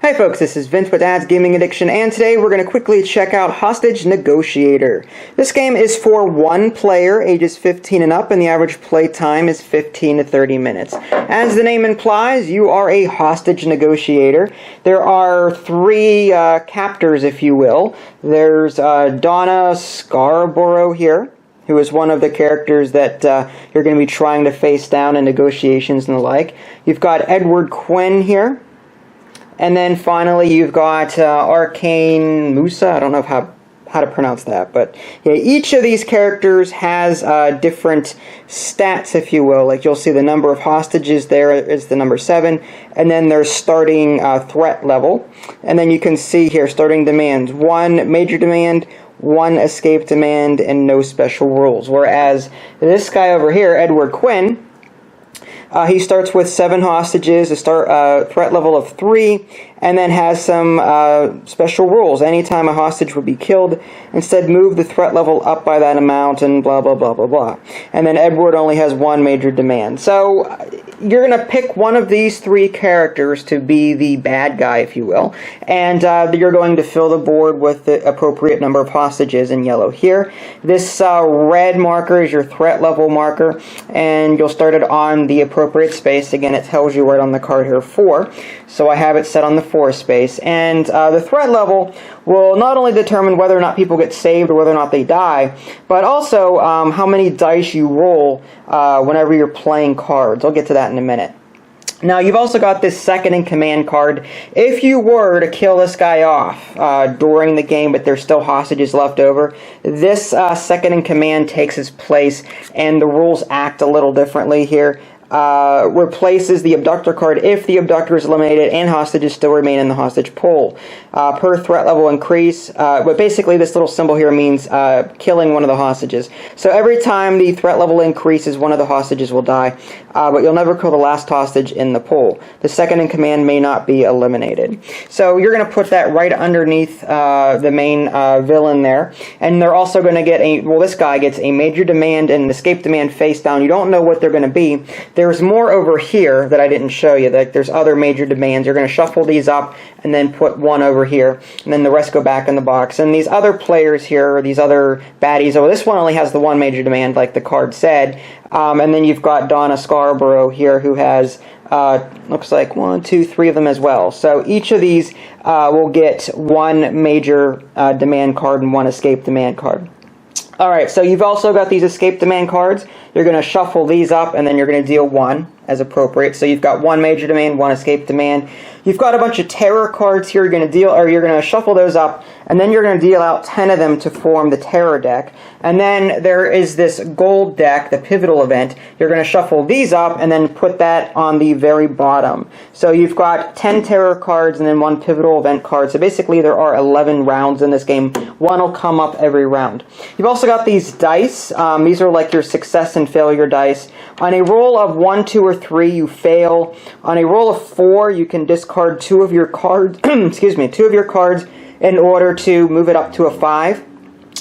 Hi folks, this is Vince with Dad's Gaming Addiction, and today we're going to quickly check out Hostage Negotiator. This game is for one player, ages 15 and up, and the average play time is 15 to 30 minutes. As the name implies, you are a hostage negotiator. There are three captors, if you will. There's Donna Scarborough here, who is one of the characters that you're going to be trying to face down in negotiations and the like. You've got Edward Quinn here. And then finally you've got Arcane Musa. I don't know how to pronounce that, but yeah, each of these characters has different stats, if you will. Like you'll see the number of hostages there is the number 7, and then their starting threat level. And then you can see here starting demands: 1 major demand, 1 escape demand, and no special rules. Whereas this guy over here, Edward Quinn, he starts with 7 hostages, a threat level of 3, and then has some special rules. Anytime a hostage would be killed, instead move the threat level up by that amount, and blah, blah, blah, blah, blah. And then Edward only has 1 major demand. So you're going to pick one of these 3 characters to be the bad guy, if you will, and you're going to fill the board with the appropriate number of hostages in yellow here. This red marker is your threat level marker, and you'll start it on the appropriate space. Again, it tells you right on the card here 4, so I have it set on the 4 space. And the threat level will not only determine whether or not people get saved or whether or not they die, but also how many dice you roll whenever you're playing cards. I'll get to that in a minute. Now, you've also got this second-in-command card. If you were to kill this guy off during the game, but there's still hostages left over, this second-in-command takes his place, and the rules act a little differently here. Replaces the abductor card if the abductor is eliminated and hostages still remain in the hostage pool. Per threat level increase, but basically this little symbol here means killing one of the hostages. So every time the threat level increases, one of the hostages will die, but you'll never kill the last hostage in the pool. The second in command may not be eliminated. So you're going to put that right underneath the main villain there, and they're also going to get this guy gets a major demand and an escape demand face down. You don't know what they're going to be. There's more over here that I didn't show you. Like there's other major demands. You're going to shuffle these up and then put 1 over here, and then the rest go back in the box. And these other players here, or these other baddies, this one only has the 1 major demand, like the card said. And then you've got Donna Scarborough here, who has looks like 1, 2, 3 of them as well. So each of these will get 1 major demand card and 1 escape demand card. Alright, so you've also got these escape demand cards. You're going to shuffle these up, and then you're going to deal 1 as appropriate. So you've got 1 major demand, 1 escape demand. You've got a bunch of terror cards here. You're going to shuffle those up, and then you're going to deal out 10 of them to form the terror deck. And then there is this gold deck, the pivotal event. You're going to shuffle these up and then put that on the very bottom. So you've got 10 terror cards and then 1 pivotal event card. So basically there are 11 rounds in this game. 1 will come up every round. You've also got these dice. These are like your success and failure dice. On a roll of 1, 2, or 3, you fail. On a roll of 4, you can discard 2 of your cards. Excuse me, 2 of your cards in order to move it up to a 5.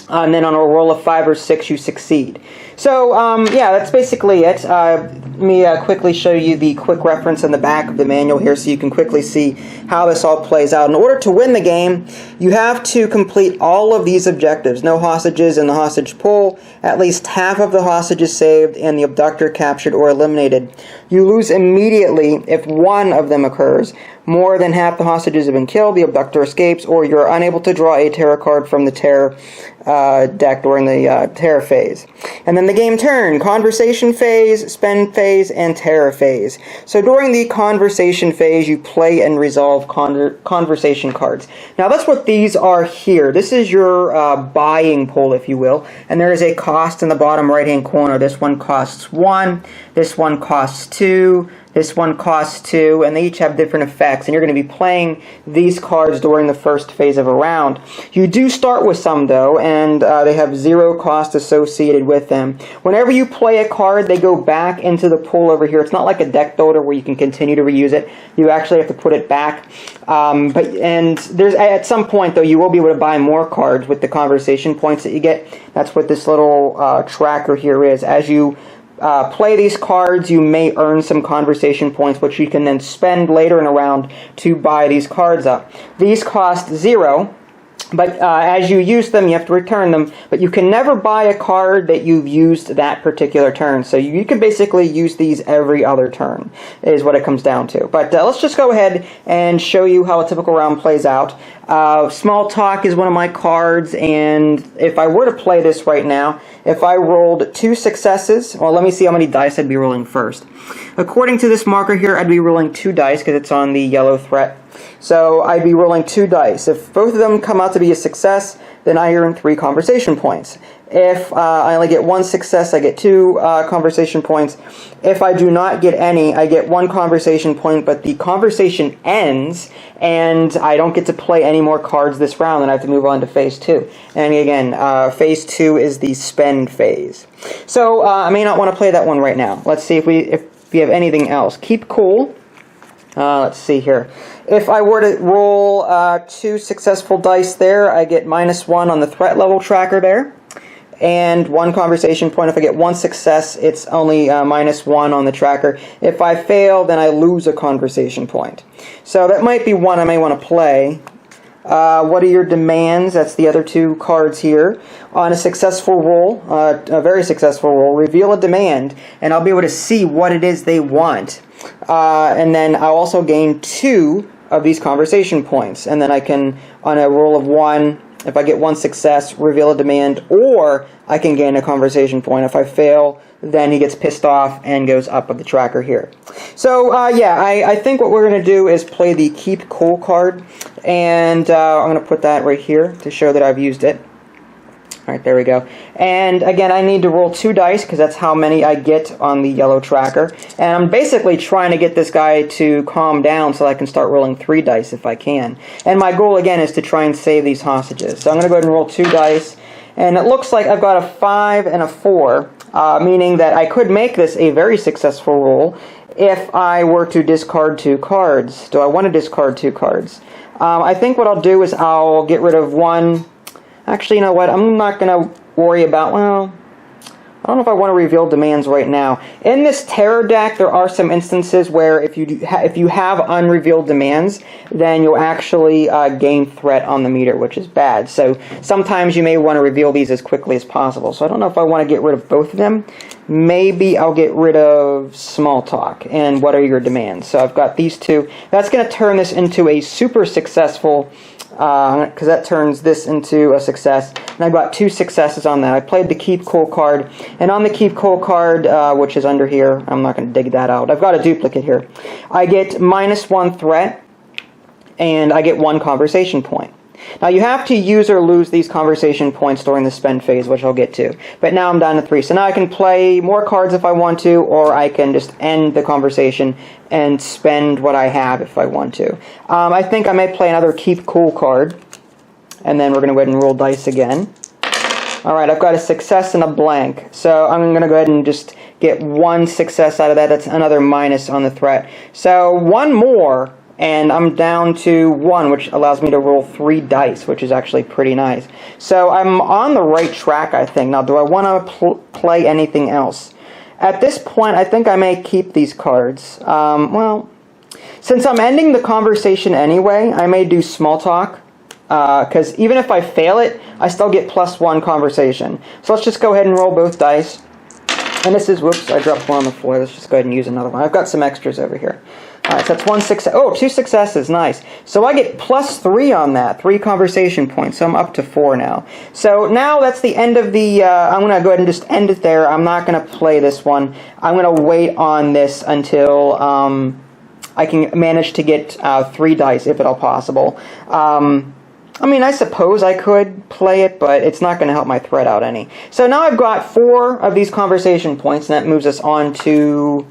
And then on a roll of 5 or 6, you succeed. So, yeah, that's basically it. Let me quickly show you the quick reference in the back of the manual here so you can quickly see how this all plays out. In order to win the game, you have to complete all of these objectives. No hostages in the hostage pool, at least half of the hostages saved, and the abductor captured or eliminated. You lose immediately if 1 of them occurs. More than half the hostages have been killed, the abductor escapes, or you're unable to draw a terror card from the terror deck during the terror phase. And then the game turn: conversation phase, spend phase, and terror phase. So during the conversation phase, you play and resolve conversation cards. Now that's what these are here. This is your buying pool, if you will, and there is a cost in the bottom right hand corner. This one costs 1, this one costs 2, this one costs 2, and they each have different effects, and you're going to be playing these cards during the first phase of a round. You do start with some, though, and they have 0 cost associated with them. Whenever you play a card, they go back into the pool over here. It's not like a deck builder where you can continue to reuse it. You actually have to put it back. And there's at some point, though, you will be able to buy more cards with the conversation points that you get. That's what this little tracker here is. As you play these cards, you may earn some conversation points, which you can then spend later in a round to buy these cards up. These cost 0. But as you use them, you have to return them. But you can never buy a card that you've used that particular turn. So you can basically use these every other turn, is what it comes down to. But let's just go ahead and show you how a typical round plays out. Small Talk is one of my cards, and if I were to play this right now, if I rolled 2 successes, well, let me see how many dice I'd be rolling first. According to this marker here, I'd be rolling 2 dice because it's on the yellow threat. So I'd be rolling 2 dice. If both of them come out to be a success, then I earn 3 conversation points. If I only get 1 success, I get 2 conversation points. If I do not get any, I get 1 conversation point, but the conversation ends, and I don't get to play any more cards this round, and I have to move on to phase 2. And again, phase 2 is the spend phase. So I may not want to play that one right now. Let's see if we have anything else. Keep cool. Let's see here. If I were to roll 2 successful dice there, I get -1 on the threat level tracker there, and 1 conversation point. If I get 1 success, it's only -1 on the tracker. If I fail, then I lose a conversation point. So that might be one I may want to play. What are your demands? That's the other 2 cards here. On a successful roll, a very successful roll, reveal a demand, and I'll be able to see what it is they want. And then I'll also gain 2 of these conversation points. And then I can, on a roll of 1, if I get 1 success, reveal a demand, or I can gain a conversation point. If I fail, then he gets pissed off and goes up of the tracker here. So, yeah, I think what we're going to do is play the Keep Cool card, and I'm going to put that right here to show that I've used it. Alright, there we go. And again, I need to roll 2 dice because that's how many I get on the yellow tracker. And I'm basically trying to get this guy to calm down so I can start rolling 3 dice if I can. And my goal, again, is to try and save these hostages. So I'm going to go ahead and roll 2 dice. And it looks like I've got a 5 and a 4, meaning that I could make this a very successful roll if I were to discard 2 cards. Do I want to discard 2 cards? I think what I'll do is I'll get rid of 1... Actually, you know what? I'm not going to worry about... Well, I don't know if I want to reveal demands right now. In this terror deck, there are some instances where if you have unrevealed demands, then you'll actually gain threat on the meter, which is bad. So sometimes you may want to reveal these as quickly as possible. So I don't know if I want to get rid of both of them. Maybe I'll get rid of Small Talk. And what are your demands? So I've got these 2. That's going to turn this into a super successful... because that turns this into a success. And I've got 2 successes on that. I played the Keep Cool card, and on the Keep Cool card, which is under here, I'm not going to dig that out. I've got a duplicate here. I get -1 threat, and I get 1 conversation point. Now you have to use or lose these conversation points during the spend phase, which I'll get to. But now I'm down to 3. So now I can play more cards if I want to, or I can just end the conversation and spend what I have if I want to. I think I may play another Keep Cool card. And then we're going to go ahead and roll dice again. Alright, I've got a success and a blank. So I'm going to go ahead and just get 1 success out of that. That's another minus on the threat. So 1 more... and I'm down to 1, which allows me to roll 3 dice, which is actually pretty nice. So I'm on the right track, I think. Now, do I want to play anything else? At this point, I think I may keep these cards. Well, since I'm ending the conversation anyway, I may do Small Talk. Because even if I fail it, I still get +1 conversation. So let's just go ahead and roll both dice. And this is, whoops, I dropped 1 on the floor. Let's just go ahead and use another one. I've got some extras over here. Alright, so that's 1 success. Oh, 2 successes, nice. So I get +3 on that, 3 conversation points, so I'm up to 4 now. So now that's the end of the, I'm going to go ahead and just end it there. I'm not going to play this one. I'm going to wait on this until I can manage to get 3 dice, if at all possible. I mean, I suppose I could play it, but it's not going to help my threat out any. So now I've got 4 of these conversation points, and that moves us on to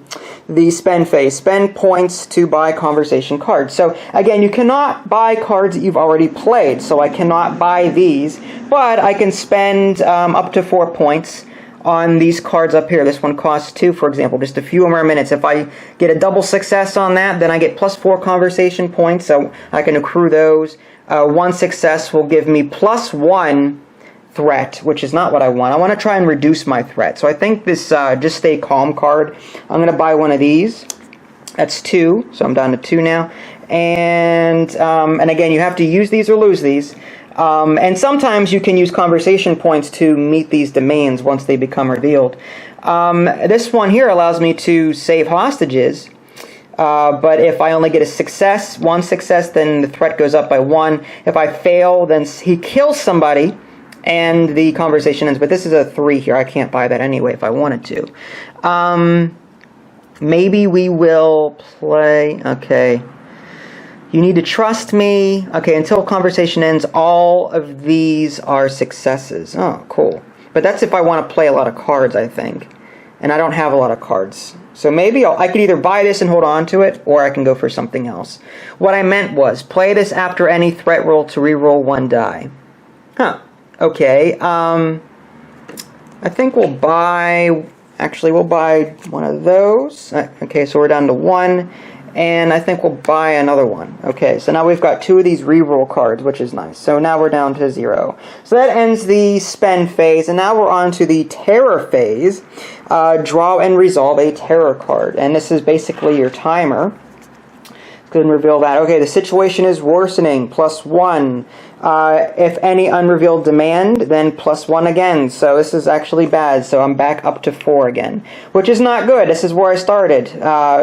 the spend phase. Spend points to buy conversation cards. So again, you cannot buy cards that you've already played, so I cannot buy these, but I can spend up to 4 points on these cards up here. This one costs 2, for example, just a few more minutes. If I get a double success on that, then I get +4 conversation points, so I can accrue those. 1 success will give me +1 threat, which is not what I want. I want to try and reduce my threat. So I think this Just Stay Calm card, I'm going to buy one of these. That's 2, so I'm down to 2 now. And again, you have to use these or lose these. And sometimes you can use conversation points to meet these demands once they become revealed. This one here allows me to save hostages. But if I only get one success, then the threat goes up by 1. If I fail, then he kills somebody, and the conversation ends. But this is a 3 here. I can't buy that anyway if I wanted to. Maybe we will play... Okay. You need to trust me. Okay, until conversation ends, all of these are successes. Oh, cool. But that's if I want to play a lot of cards, I think. And I don't have a lot of cards. So maybe I could either buy this and hold on to it, or I can go for something else. What I meant was, play this after any threat roll to reroll 1 die. Huh. Okay. I think we'll buy... Actually, we'll buy one of those. Okay, so we're down to 1. And I think we'll buy another one. Okay, so now we've got 2 of these reroll cards, which is nice. So now we're down to 0. So that ends the spend phase, and now we're on to the terror phase. Draw and resolve a terror card. And this is basically your timer. Go ahead and reveal that. Okay, the situation is worsening, +1. If any unrevealed demand, then +1 again. So this is actually bad. So I'm back up to 4 again, which is not good. This is where I started.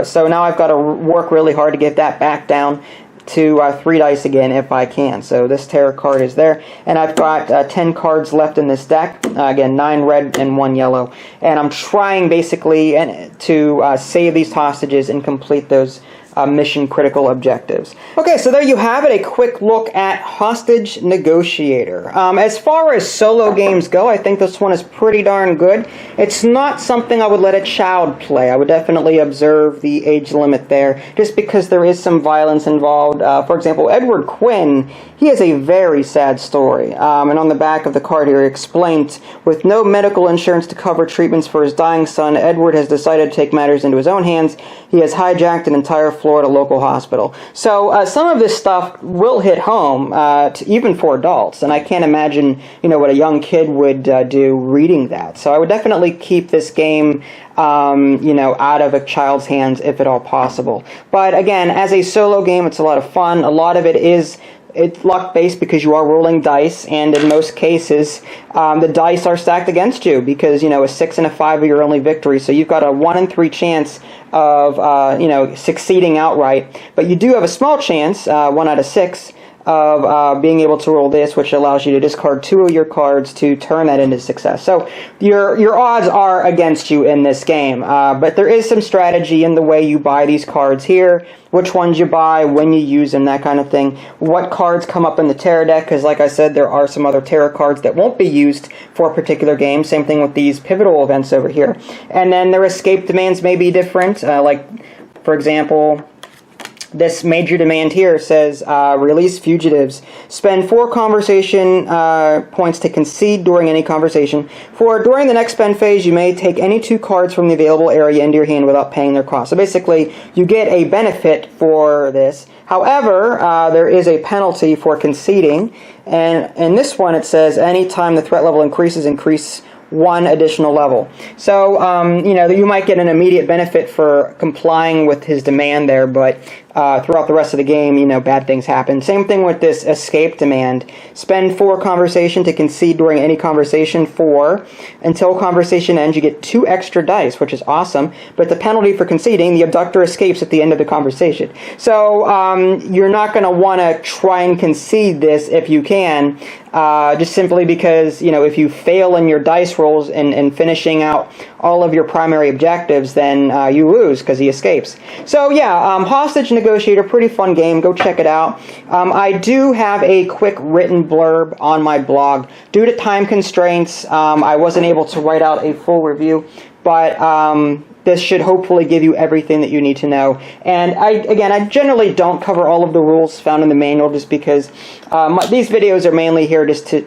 So now I've got to work really hard to get that back down to 3 dice again if I can. So this terror card is there. And I've got 10 cards left in this deck. Again, 9 red and 1 yellow. And I'm trying basically to save these hostages and complete those mission critical objectives. Okay, so there you have it, a quick look at Hostage Negotiator. As far as solo games go, I think this one is pretty darn good. It's not something I would let a child play. I would definitely observe the age limit there, just because there is some violence involved. For example, Edward Quinn, he has a very sad story. And on the back of the card here, it explained, with no medical insurance to cover treatments for his dying son, Edward has decided to take matters into his own hands. He has hijacked an entire Florida local hospital. So some of this stuff will hit home, even for adults, and I can't imagine, what a young kid would do reading that. So I would definitely keep this game, out of a child's hands if at all possible. But again, as a solo game, it's a lot of fun. A lot of it's luck-based because you are rolling dice, and in most cases, the dice are stacked against you because, a 6 and a 5 are your only victory. So you've got a 1 in 3 chance of, succeeding outright. But you do have a small chance, 1 out of 6, of being able to roll this, which allows you to discard 2 of your cards to turn that into success. So your odds are against you in this game, but there is some strategy in the way you buy these cards here, which ones you buy, when you use them, that kind of thing. What cards come up in the terror deck, because like I said, there are some other terror cards that won't be used for a particular game. Same thing with these pivotal events over here. And then their escape demands may be different, like, for example, this major demand here says, release fugitives. Spend 4 conversation points to concede during any conversation. During the next spend phase, you may take any 2 cards from the available area into your hand without paying their cost. So basically, you get a benefit for this. However, there is a penalty for conceding. And in this one, it says, anytime the threat level increase 1 additional level. So, you might get an immediate benefit for complying with his demand there, but throughout the rest of the game, bad things happen. Same thing with this escape demand. Spend 4 conversation to concede during any conversation 4. Until conversation ends, you get 2 extra dice, which is awesome, but the penalty for conceding, the abductor escapes at the end of the conversation. So, you're not going to want to try and concede this if you can, just simply because, if you fail in your dice rolls and finishing out all of your primary objectives, then you lose because he escapes. So yeah, Hostage Negotiator, pretty fun game. Go check it out. I do have a quick written blurb on my blog. Due to time constraints, I wasn't able to write out a full review, but this should hopefully give you everything that you need to know. And I generally don't cover all of the rules found in the manual, just because these videos are mainly here just to,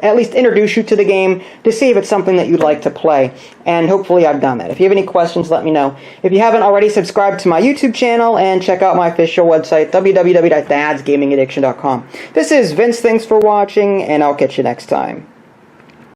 at least introduce you to the game, to see if it's something that you'd like to play. And hopefully I've done that. If you have any questions, let me know. If you haven't already, subscribe to my YouTube channel and check out my official website, www.dadsgamingaddiction.com. This is Vince. Thanks for watching, and I'll catch you next time.